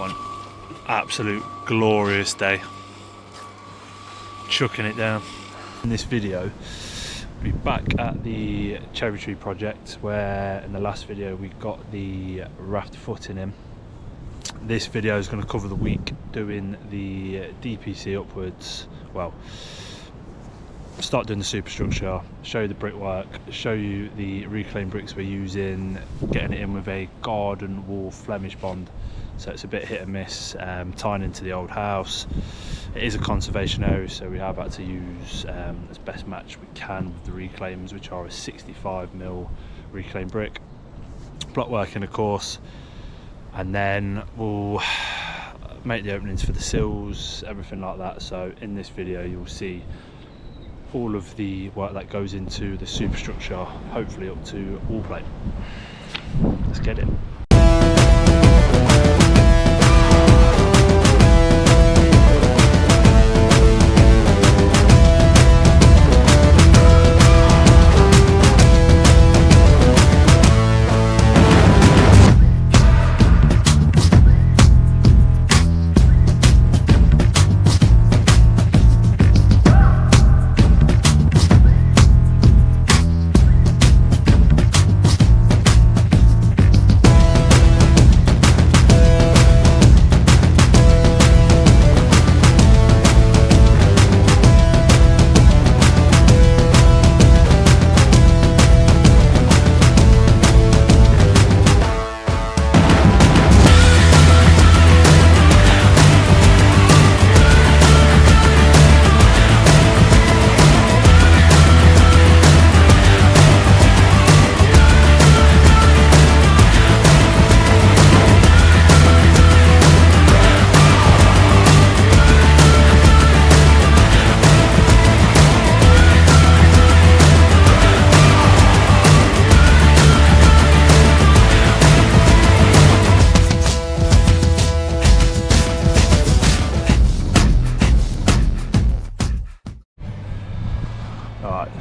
one. Absolute glorious day. Chucking it down. In this video, we'll be back at the cherry tree project where in the last video we got the raft footing in. This video is going to cover the week doing the DPC upwards. Well, start doing the superstructure, show you the brickwork, show you the reclaimed bricks we're using, getting it in with a garden wall Flemish bond, so it's a bit hit and miss, tying into the old house. It is a conservation area, so we have had to use as best match we can with the reclaims, which are a 65mm reclaimed brick, blockworking of course, and then we'll make the openings for the sills, everything like that. So in this video you'll see all of the work that goes into the superstructure, hopefully up to Wallplate. Let's get it.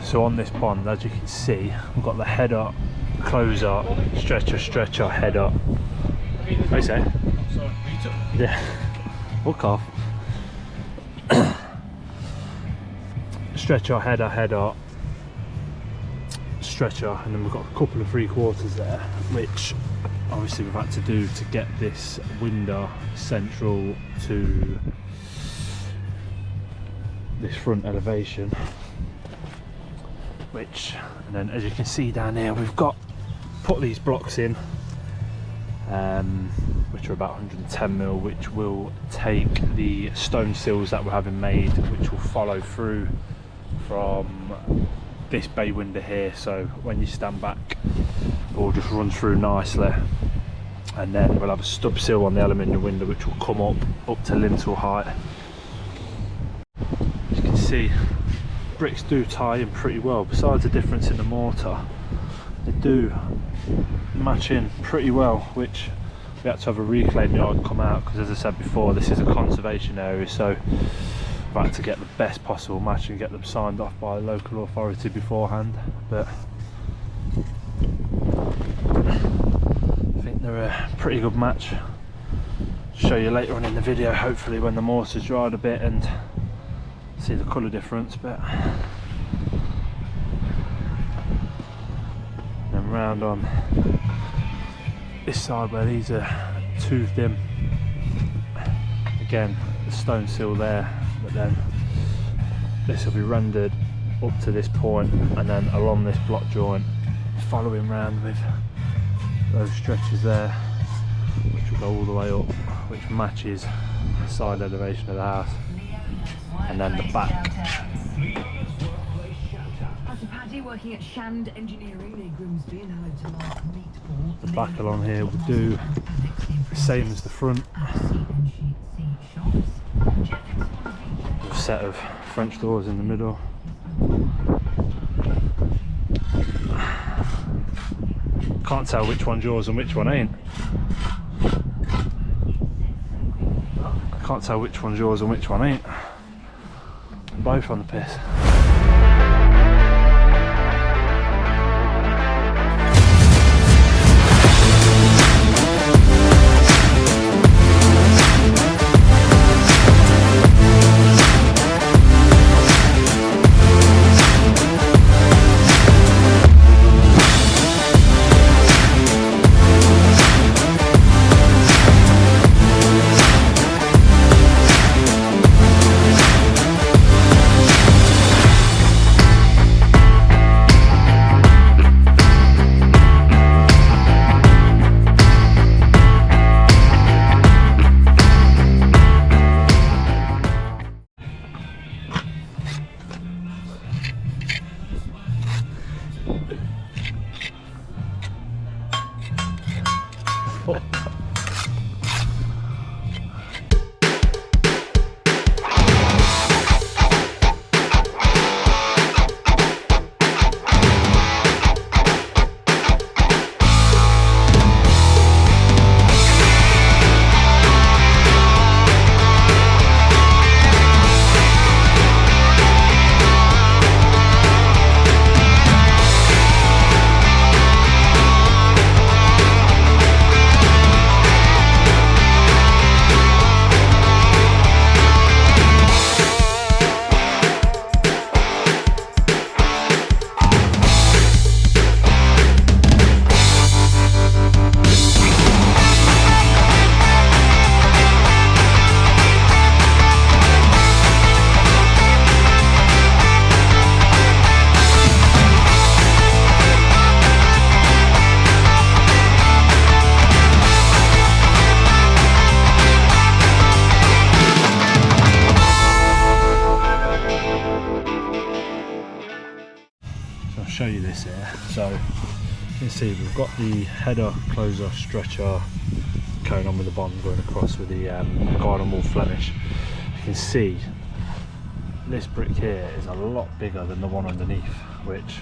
So on this bond, as you can see, we've got the header, closer, stretcher, header. What do you say? Sorry, yeah. Walk off. Stretcher, header, stretcher, and then we've got a couple of 3/4 there, which obviously we've had to do to get this window central to this front elevation. Which, and then as you can see down here, we've put these blocks in, which are about 110mm, which will take the stone sills that we're having made, which will follow through from this bay window here. So when you stand back, it will just run through nicely, and then we'll have a stub sill on the aluminium window, which will come up to lintel height. As you can see, bricks do tie in pretty well. Besides the difference in the mortar, they do match in pretty well, which we had to have a reclaim yard come out because, as I said before, this is a conservation area, so we had to get the best possible match and get them signed off by a local authority beforehand. But I think they're a pretty good match. Show you later on in the video, hopefully when the mortar's dried a bit and see the colour difference. But then round on this side where these are toothed in, again the stone sill there, but then this will be rendered up to this point and then along this block joint, following round with those stretches there, which will go all the way up, which matches the side elevation of the house. And then the back. The back along here will do the same as the front. A set of French doors in the middle. Can't tell which one's yours and which one ain't. Can't tell which one's yours and which one ain't. Both on the piss. show you this here. So you can see we've got the header closer stretcher going on with the bond going across with the garden wall Flemish. You can see this brick here is a lot bigger than the one underneath, which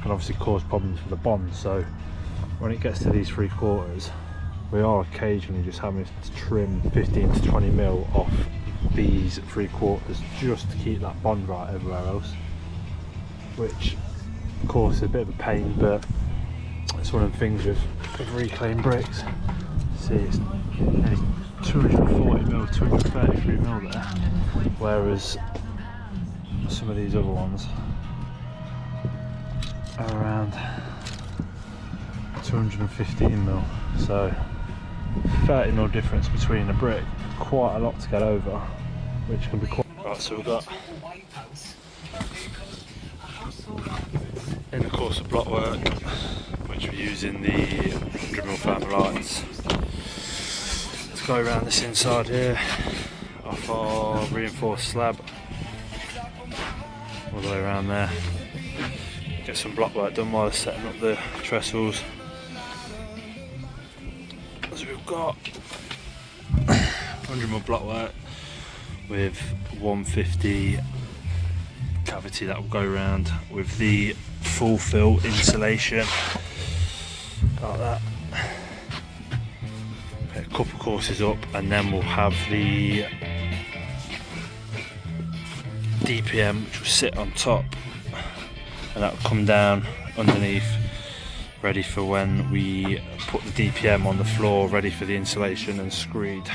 can obviously cause problems for the bond. So when it gets to these 3/4, we are occasionally just having to trim 15 to 20 mil off these 3/4 just to keep that bond right everywhere else, which of course is a bit of a pain, but it's one of the things with reclaimed bricks. See, it's nearly 240 mil, 233 mil there, whereas some of these other ones are around 215 mil. So 30 mil difference between a brick, quite a lot to get over, which can be quite. Right, so we've got in the course of Blockwork, which we're using the 100 mil thermal lines to go around this inside here off our reinforced slab all the way around there. Get some block work done while they're setting up the trestles. So we've got 100 mil block work with 150 cavity that will go around with the full fill insulation like that. A couple courses up, and then we'll have the DPM which will sit on top, and that will come down underneath, ready for when we put the DPM on the floor, ready for the insulation and screed.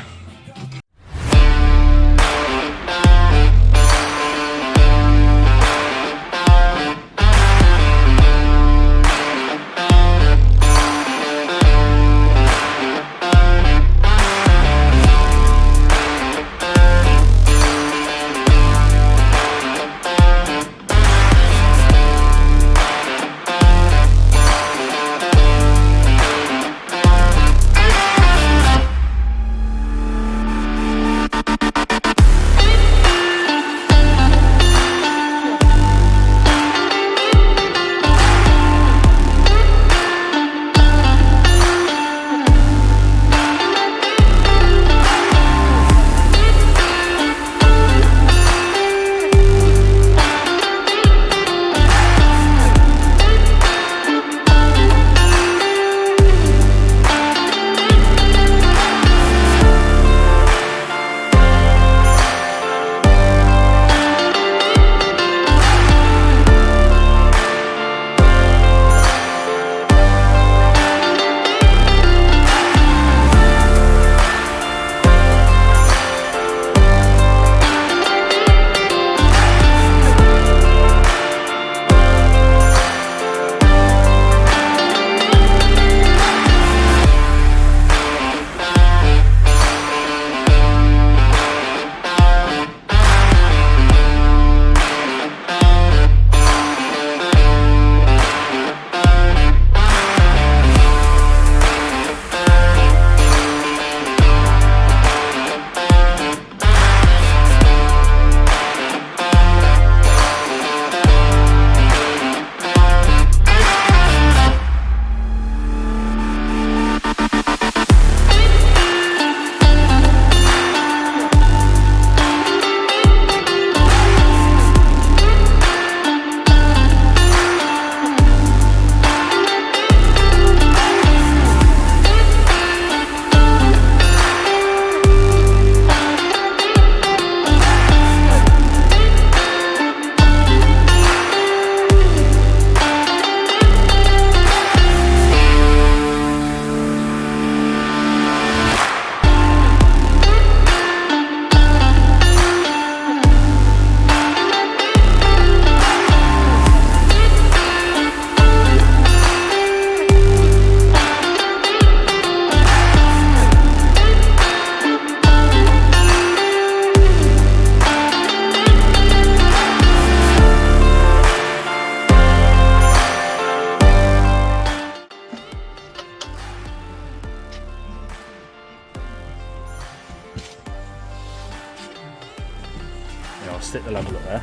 I'll stick the level up there.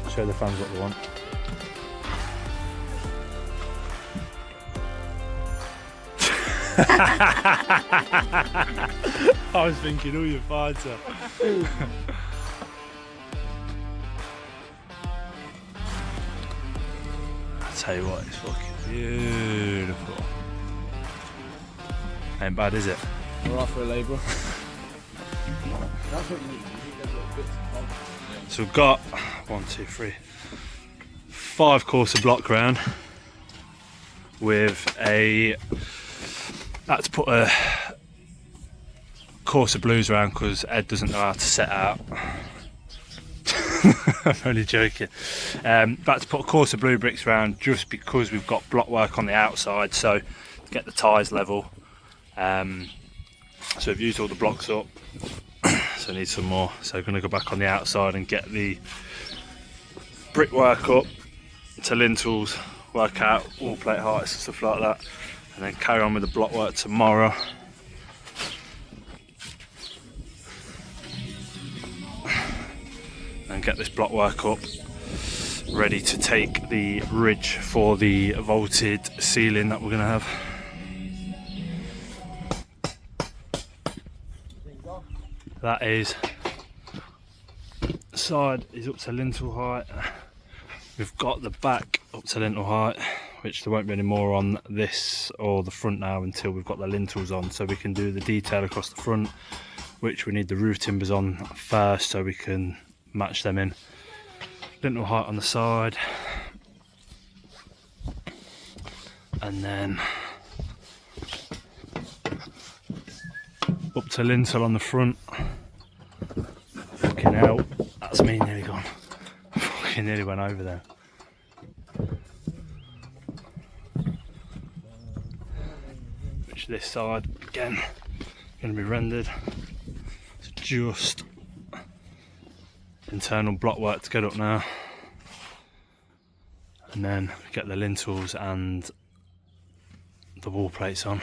So show the fans what they want. I was thinking, oh, you're fine, sir. I'll tell you what, it's fucking beautiful. Ain't bad, is it? We're off for a labourer. That's what you need. So we've got 5 course of block round with a, had to put a course of blues around because Ed doesn't know how to set out. I'm only joking. Had to put a course of blue bricks around just because we've got block work on the outside, so to get the ties level. So we've used all the blocks up, so I need some more. So I'm going to go back on the outside and get the brickwork up to lintels, work out wall plate heights and stuff like that, and then carry on with the block work tomorrow. And get this block work up ready to take the ridge for the vaulted ceiling that we're going to have. That is, side is up to lintel height. We've got the back up to lintel height, which there won't be any more on this or the front now until we've got the lintels on, so we can do the detail across the front, which we need the roof timbers on first so we can match them in. Lintel height on the side, and then up to lintel on the front. Fucking hell, that's me nearly gone. Fucking nearly went over there. Which this side again going to be rendered. It's just internal block work to get up now, and then get the lintels and the wall plates on.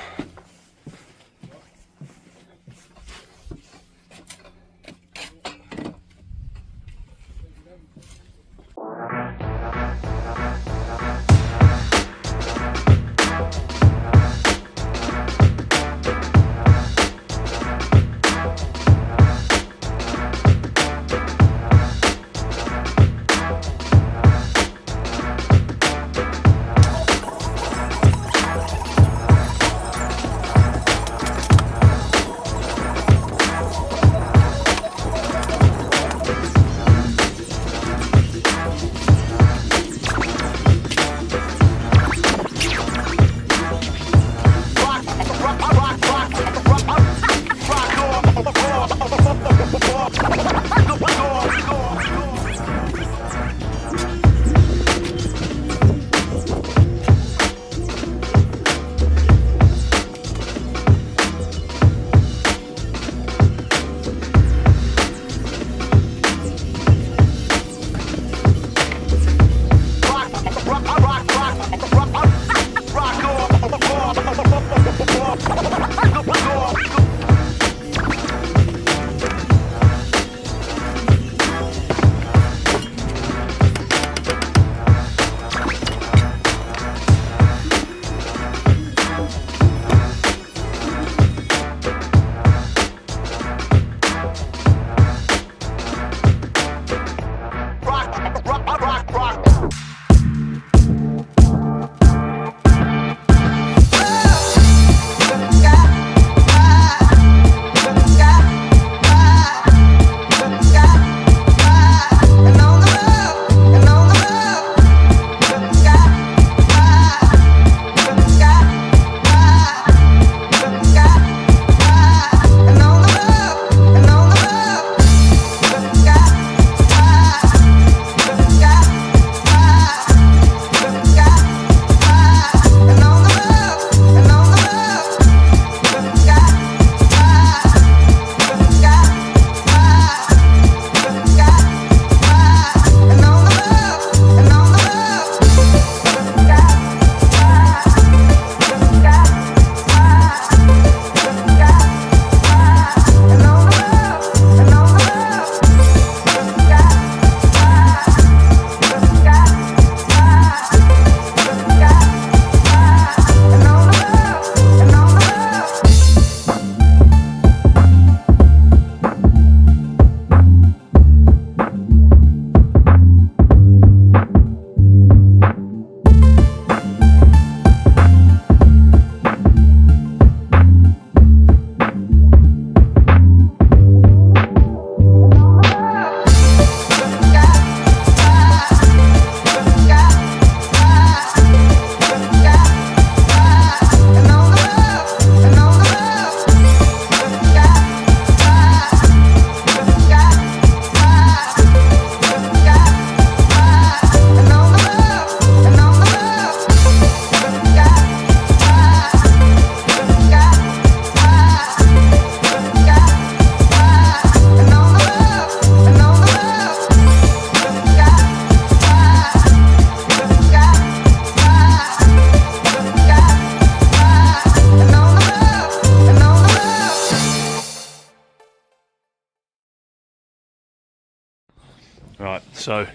Right, so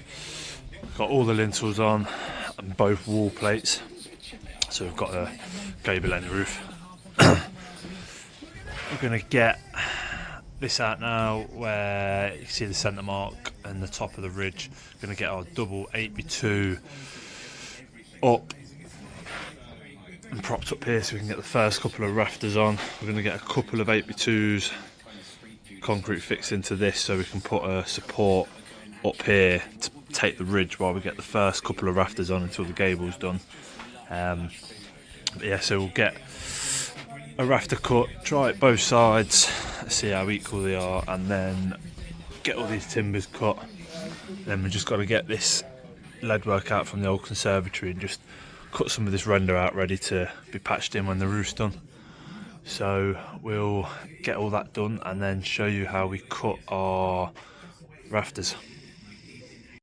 got all the lintels on and both wall plates. So we've got a gable end roof. We're going to get this out now where you can see the centre mark and the top of the ridge. We're going to get our double 8x2 up and propped up here so we can get the first couple of rafters on. We're going to get a couple of 8x2s concrete fixed into this so we can put a support up here to take the ridge while we get the first couple of rafters on until the gable's done. But yeah, so we'll get a rafter cut, try it both sides, see how equal they are, and then get all these timbers cut. Then we've just got to get this lead work out from the old conservatory and just cut some of this render out ready to be patched in when the roof's done. So we'll get all that done and then show you how we cut our rafters.